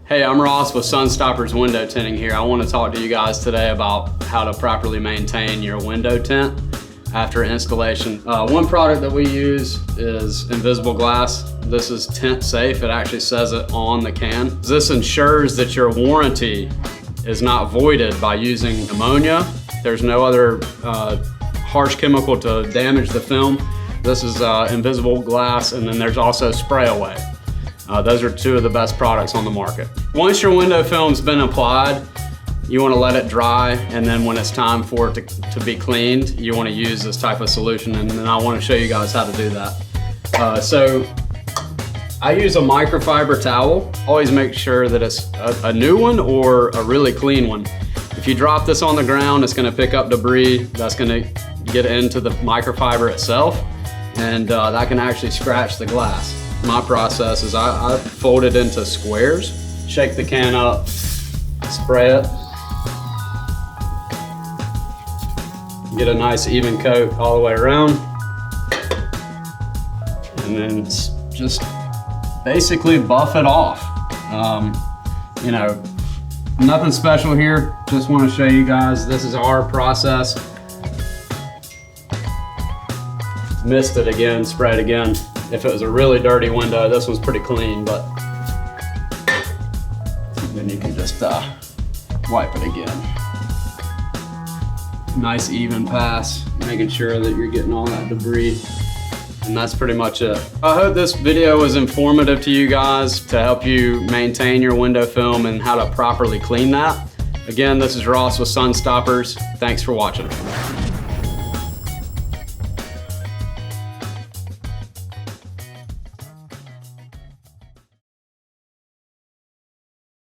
Hey, I'm Ross with Sunstoppers Window Tinting here. I want to talk to you guys today about how to properly maintain your window tint after installation. One product that we use is invisible glass. This is tint safe. It actually says it on the can. This ensures that your warranty is not voided by using ammonia. There's no other harsh chemical to damage the film. This is invisible glass, and then there's also spray away. Those are two of the best products on the market. Once your window film's been applied, you want to let it dry, and then when it's time for it to be cleaned, you want to use this type of solution, and then I want to show you guys how to do that. So I use a microfiber towel. Always make sure that it's a new one or a really clean one. If you drop this on the ground, it's going to pick up debris that's going to get into the microfiber itself, and that can actually scratch the glass. My process is I fold it into squares, shake the can up, spray it, get a nice even coat all the way around, and then just basically buff it off. You know, nothing special here, just want to show you guys this is our process. Missed it again, sprayed again. If it was a really dirty window, this one's pretty clean, but then you can just wipe it again. Nice even pass, making sure that you're getting all that debris. And that's pretty much it. I hope this video was informative to you guys to help you maintain your window film and how to properly clean that. Again, this is Ross with Sunstoppers. Thanks for watching.